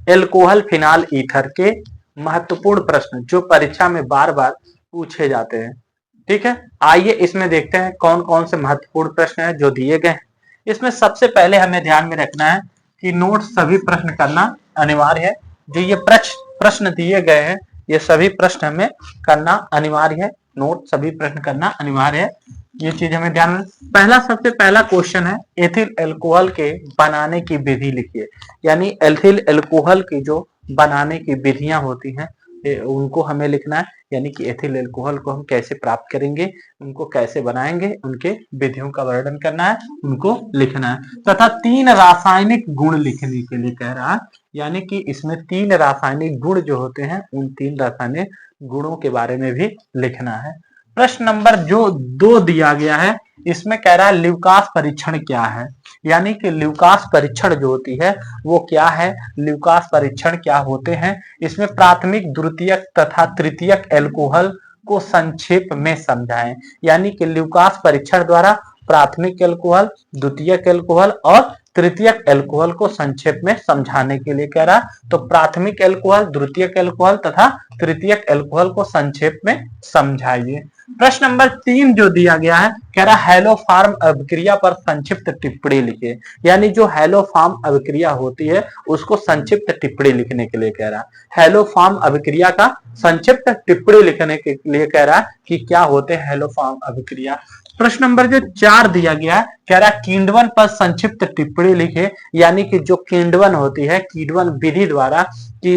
Alcohol phenol ether के महत्वपूर्ण प्रश्न जो परीक्षा में बार बार पूछे जाते हैं। ठीक है, आइए इसमें देखते हैं कौन कौन से महत्वपूर्ण प्रश्न हैं जो दिए गए हैं। इसमें सबसे पहले हमें ध्यान में रखना है कि नोट सभी प्रश्न करना अनिवार्य है। जो ये प्रश्न दिए गए हैं ये सभी प्रश्न हमें करना अनिवार्य है। नोट सभी प्रश्न करना अनिवार्य है, ये चीज हमें ध्यान में। सबसे पहला क्वेश्चन है एथिल अल्कोहल के बनाने की विधि लिखिए। यानी एथिल अल्कोहल की जो बनाने की विधियां होती हैं उनको हमें लिखना है। यानी कि एथिल अल्कोहल को हम कैसे प्राप्त करेंगे, उनको कैसे बनाएंगे, उनके विधियों का वर्णन करना है, उनको लिखना है। तथा 3 रासायनिक गुण लिखने के लिए कह रहा है। यानी कि इसमें 3 रासायनिक गुण जो होते हैं उन 3 रासायनिक गुणों के बारे में भी लिखना है। प्रश्न नंबर जो 2 दिया गया है इसमें कह रहा है ल्यूकास परीक्षण क्या है। यानी कि ल्यूकास परीक्षण जो होती है वो क्या है, ल्यूकास परीक्षण क्या होते हैं। इसमें प्राथमिक, द्वितीयक तथा तृतीयक एल्कोहल को संक्षेप में समझाएं। यानी कि ल्यूकास परीक्षण द्वारा प्राथमिक एल्कोहल, द्वितीयक एल्कोहल और तृतीयक एल्कोहल को संक्षेप में समझाने के लिए कह रहा। तो प्राथमिक एल्कोहल, द्वितीयक एल्कोहल तथा तृतीयक एल्कोहल को संक्षेप में समझाइए। प्रश्न नंबर 3 जो दिया गया है कह रहा हेलोफॉर्म अभिक्रिया पर संक्षिप्त टिप्पणी लिखिए। यानी जो हेलोफॉर्म अभिक्रिया होती है उसको संक्षिप्त टिप्पणी लिखने के लिए कह रहा। हेलोफॉर्म अभिक्रिया का संक्षिप्त टिप्पणी लिखने के लिए कह रहा कि क्या होते हैं हेलोफॉर्म अभिक्रिया। प्रश्न नंबर जो 4 दिया गया है कह रहा किण्वन पर संक्षिप्त टिप्पणी लिखे। यानी कि जो किण्वन होती है, किण्वन विधि द्वारा की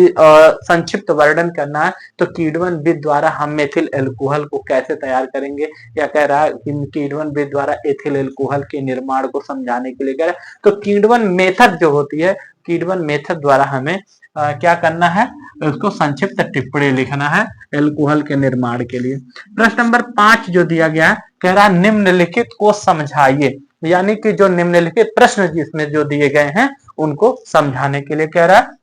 संक्षिप्त वर्णन करना है। तो किण्वन विधि द्वारा हम मेथिल अल्कोहल को कैसे तैयार करेंगे, या कह रहा है किण्वन विधि द्वारा एथिल अल्कोहल के निर्माण को समझाने के लिए कह रहा है। तो किण्वन मेथड जो होती है, किण्वन मेथड द्वारा हमें क्या करना है, उसको संक्षिप्त टिप्पणी लिखना है अल्कोहल के निर्माण के लिए। प्रश्न नंबर 5 जो दिया गया है कह रहा निम्नलिखित को समझाइए। यानी कि जो निम्नलिखित प्रश्न जिसमें जो दिए गए हैं उनको समझाने के लिए कह रहा है।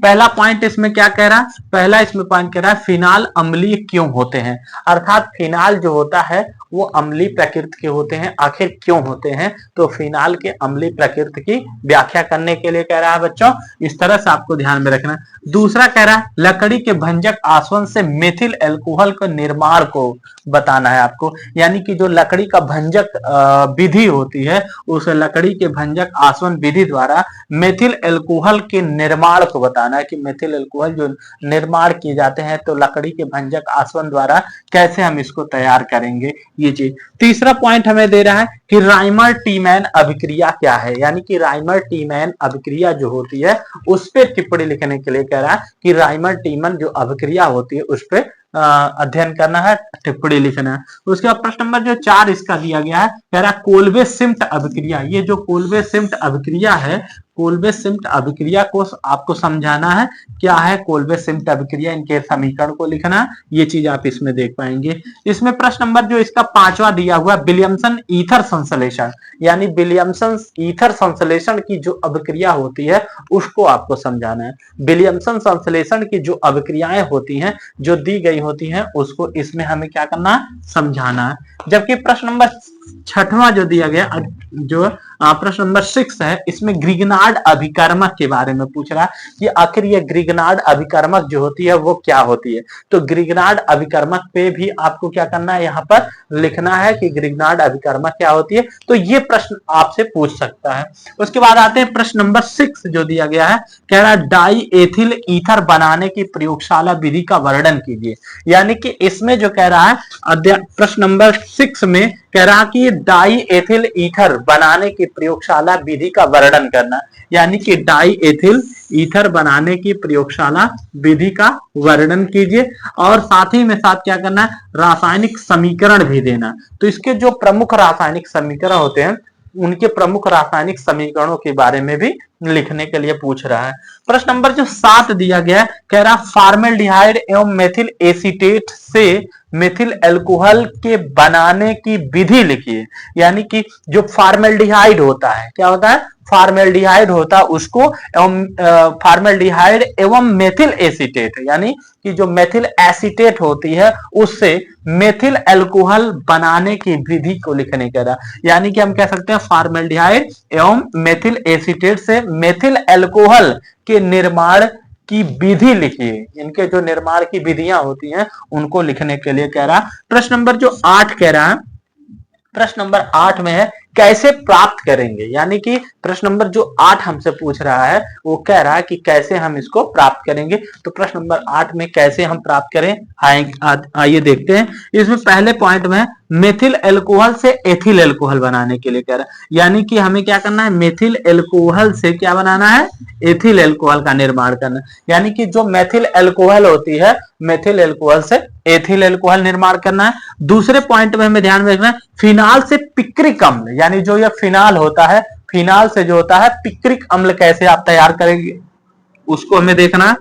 पहला पॉइंट इसमें क्या कह रहा है, पहला इसमें पॉइंट कह रहा है फिनाल अम्लीय क्यों होते हैं। अर्थात फिनाल जो होता है वो अम्लीय प्रकृति के होते हैं। आखिर क्यों होते हैं, तो फिनाल के अम्लीय प्रकृति की व्याख्या करने के लिए कह रहा है बच्चों। इस तरह से आपको ध्यान में रखना। दूसरा कह रहा है लकड़ी के भंजक आसवन से मेथिल अल्कोहल के निर्माण को बताना है आपको। यानी कि जो लकड़ी का भंजक विधि होती है उस लकड़ी के भंजक आसवन विधि द्वारा मेथिल अल्कोहल के निर्माण को बताना है कि मेथिल अल्कोहल जो निर्माण किए जाते हैं तो लकड़ी के भंजक आसवन द्वारा कैसे हम इसको तैयार करेंगे, ये चीज। तीसरा पॉइंट हमें दे रहा है कि राइमर टीमैन अभिक्रिया क्या है। यानी कि राइमर टीमैन अभिक्रिया जो होती है उस पर टिप्पणी लिखने के लिए कह रहा है कि राइमर टीमन जो अभिक्रिया होती है उस पर अध्ययन करना है, टिप्पणी लिखना है। उसके बाद प्रश्न नंबर जो 4 इसका दिया गया है कह रहा कोल्बे सिम्प्ट अभिक्रिया। ये जो कोल्बे सिम्प्ट अभिक्रिया है, कोल्बे सिम्प्ट अभिक्रिया को आपको समझाना है। क्या है कोल्बे सिम्प्ट अभिक्रिया, इनके समीकरण को लिखना है, ये चीज आप इसमें देख पाएंगे। इसमें प्रश्न नंबर जो इसका 5वां दिया हुआ विलियमसन ईथर संश्लेषण। यानी विलियमसन ईथर संश्लेषण की जो अभिक्रिया होती है उसको आपको समझाना है। विलियमसन संश्लेषण की जो अभिक्रियाएं होती हैं जो दी गई होती हैं उसको इसमें हमें क्या करना है, समझाना है। जबकि प्रश्न नंबर 6वां जो दिया गया, जो प्रश्न नंबर 6 है, इसमें ग्रिग्नार्ड अभिकर्मक के बारे में पूछ रहा है कि आखिर ये ग्रिग्नार्ड अभिकर्मक जो होती है वो क्या होती है। तो ग्रिग्नार्ड अभिकर्मक पे भी आपको क्या करना है, यहाँ पर लिखना है कि ग्रिग्नार्ड अभिकर्मक क्या होती है। तो ये प्रश्न आपसे पूछ सकता है। उसके बाद आते हैं प्रश्न नंबर 6 जो दिया गया है कह रहा है डाई एथिल ईथर बनाने की प्रयोगशाला विधि का वर्णन कीजिए। यानी कि इसमें जो कह रहा है प्रश्न नंबर 6 में कह रहा कि डाई एथिल ईथर बनाने की प्रयोगशाला विधि का वर्णन करना। यानी कि डाई एथिल ईथर बनाने की प्रयोगशाला विधि का वर्णन कीजिए और साथ ही में साथ क्या करना है, रासायनिक समीकरण भी देना। तो इसके जो प्रमुख रासायनिक समीकरण होते हैं उनके प्रमुख रासायनिक समीकरणों के बारे में भी लिखने के लिए पूछ रहा है। प्रश्न नंबर जो 7 दिया गया है कह रहा फॉर्मेल्डिहाइड एवं मेथिल एसीटेट से मेथिल अल्कोहल के बनाने की विधि लिखिए। यानी कि जो फॉर्मेल्डिहाइड होता है, क्या होता है, फॉर्मेल्डिहाइड होता है उसको एवं फॉर्मेल्डिहाइड एवं मेथिल एसीटेट, यानी कि जो मेथिल एसीटेट होती है उससे मेथिल अल्कोहल बनाने की विधि को लिखने का। यानी कि हम कह सकते हैं फॉर्मेल्डिहाइड एवं मेथिल एसीटेट से मेथिल अल्कोहल के निर्माण की विधि लिखिए। इनके जो निर्माण की विधियां होती हैं उनको लिखने के लिए कह रहा। प्रश्न नंबर जो 8 कह रहा है, प्रश्न नंबर 8 में है कैसे प्राप्त करेंगे, यानी कि प्रश्न नंबर जो 8 हमसे पूछ रहा है वो कह रहा है कि कैसे हम इसको प्राप्त करेंगे। तो प्रश्न नंबर 8 में कैसे हम प्राप्त करें, आइए देखते हैं। इसमें पहले पॉइंट में मेथिल अल्कोहल से एथिल अल्कोहल बनाने के लिए कह रहा है, यानी कि हमें क्या करना है, मेथिल अल्कोहल से क्या बनाना है, एथिल अल्कोहल का निर्माण करना है। यानी कि जो मेथिल अल्कोहल होती है, मेथिल अल्कोहल से एथिल अल्कोहल निर्माण करना है। दूसरे पॉइंट में हमें ध्यान में रखना है फिनाल से पिक्रिक अम्ल, यानी जो यह फिनाल होता है, फिनाल से जो होता है पिक्रिक अम्ल कैसे आप तैयार करेंगे उसको हमें देखना है।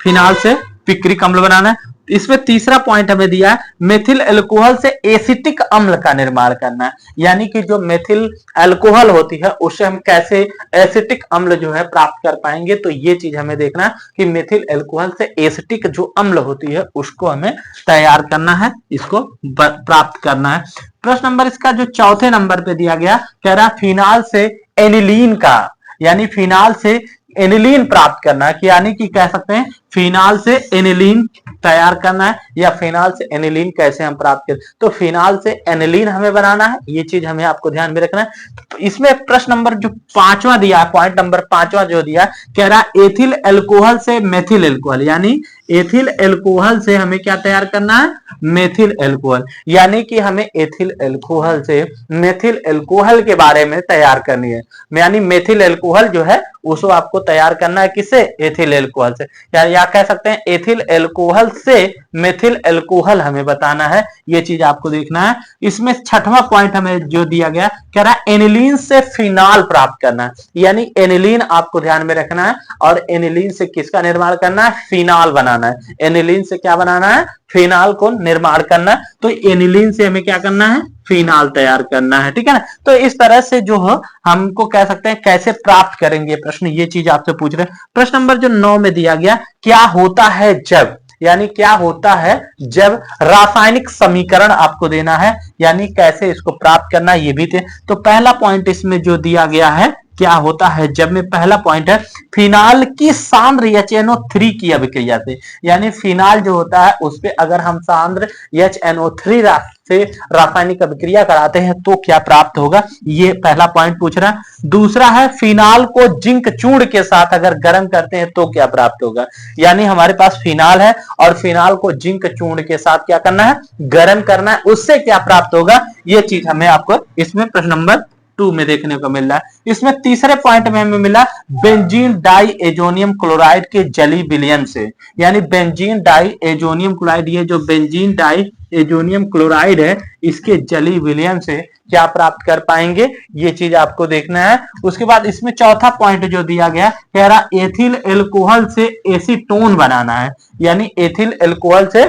फिनाल से पिक्रिक अम्ल बनाना है। इसमें तीसरा पॉइंट हमें दिया है मेथिल अल्कोहल से एसिटिक अम्ल का निर्माण करना है, यानी कि जो मेथिल अल्कोहल होती है उससे हम कैसे एसिटिक अम्ल जो है प्राप्त कर पाएंगे। तो ये चीज हमें देखना है कि मेथिल अल्कोहल से एसिटिक जो अम्ल होती है उसको हमें तैयार करना है, इसको प्राप्त करना है। प्रश्न नंबर इसका जो चौथे नंबर पे दिया गया कह रहा फिनाल से एनिलीन का, यानी फिनाल से एनिलीन प्राप्त करना है, कि यानी कि कह सकते हैं फिनाल से एनिलीन तैयार करना है, या फिनाल से एनिलीन कैसे हम प्राप्त करें। तो फिनाल से एनिलीन हमें बनाना है, ये चीज हमें आपको ध्यान में रखना है। तो इसमें प्रश्न नंबर जो 5वां दिया है, पॉइंट नंबर 5वां जो दिया है कह रहा एथिल अल्कोहल से मेथिल अल्कोहल, यानी एथिल अल्कोहल से हमें क्या तैयार करना है, मेथिल अल्कोहल, यानी कि हमें एथिल अल्कोहल से मेथिल अल्कोहल के बारे में तैयार करनी है। यानी मेथिल अल्कोहल जो है उसको आपको तैयार करना है किससे, एथिल अल्कोहल से, या कह सकते हैं एथिल अल्कोहल से मेथिल अल्कोहल हमें बताना है, ये चीज आपको देखना है। इसमें 6वां पॉइंट हमें जो दिया गया कह रहा है एनिलीन से फिनाल प्राप्त करना है, यानी एनिलीन आपको ध्यान में रखना है, और एनिलीन से किसका निर्माण करना है, फिनाल बनाना है। एनिलीन से क्या बनाना है, फिनाल को निर्माण करना है। तो एनिलीन से हमें क्या करना है, फिनाल तैयार करना है, ठीक है ना। तो इस तरह से जो है हमको कह सकते हैं कैसे प्राप्त करेंगे प्रश्न, ये चीज आपसे पूछ रहे हैं। प्रश्न नंबर जो 9 में दिया गया क्या होता है जब, यानी क्या होता है जब रासायनिक समीकरण आपको देना है, यानी कैसे इसको प्राप्त करना है ये भी थे। तो पहला पॉइंट इसमें जो दिया गया है क्या होता है जब में पहला पॉइंट है फिनाल की सांद्र HNO3 की अभिक्रिया से, यानी फिनाल जो होता है उस पे अगर हम सांद्र HNO3 से रासायनिक अभिक्रिया कराते हैं तो क्या प्राप्त होगा, ये पहला पॉइंट पूछ रहा है। दूसरा है फिनाल को जिंक चूर्ण के साथ अगर गर्म करते हैं तो क्या प्राप्त होगा, यानी हमारे पास फिनाल है और फिनाल को जिंक चूर्ण के साथ क्या करना है, गर्म करना है, उससे क्या प्राप्त होगा, ये चीज हमें आपको इसमें प्रश्न नंबर 2 में देखने को मिल रहा है। इसमें तीसरे पॉइंट में हमें मिला बेंजीन डाई एजोनियम क्लोराइड के जली विलयन से, यानी बेंजीन डाई एजोनियम क्लोराइड, ये जो बेंजीन डाई एजोनियम क्लोराइड है इसके जली विलयन से क्या प्राप्त कर पाएंगे, ये चीज आपको देखना है। उसके बाद इसमें चौथा पॉइंट जो दिया गया कह रहा एथिल अल्कोहल से एसीटोन बनाना है, यानी एथिल अल्कोहल से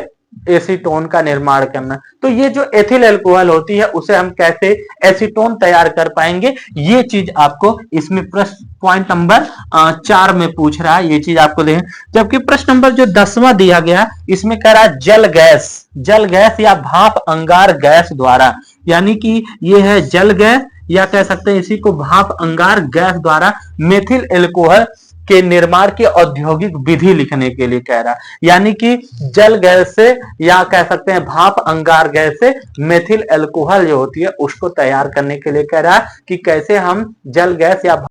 एसीटोन का निर्माण करना। तो ये जो एथिल अल्कोहल होती है उसे हम कैसे एसीटोन तैयार कर पाएंगे, ये चीज आपको इसमें प्रश्न पॉइंट नंबर 4 में पूछ रहा है, ये चीज आपको दें। जबकि प्रश्न नंबर जो 10वां दिया गया इसमें कह रहा है जल गैस या भाप अंगार गैस द्वारा, यानी कि ये है जल गैस या कह सकते हैं इसी को भाप अंगार गैस द्वारा मेथिल अल्कोहल के निर्माण की औद्योगिक विधि लिखने के लिए कह रहा, यानी कि जल गैस से या कह सकते हैं भाप अंगार गैस से मेथिल अल्कोहल जो होती है उसको तैयार करने के लिए कह रहा है कि कैसे हम जल गैस या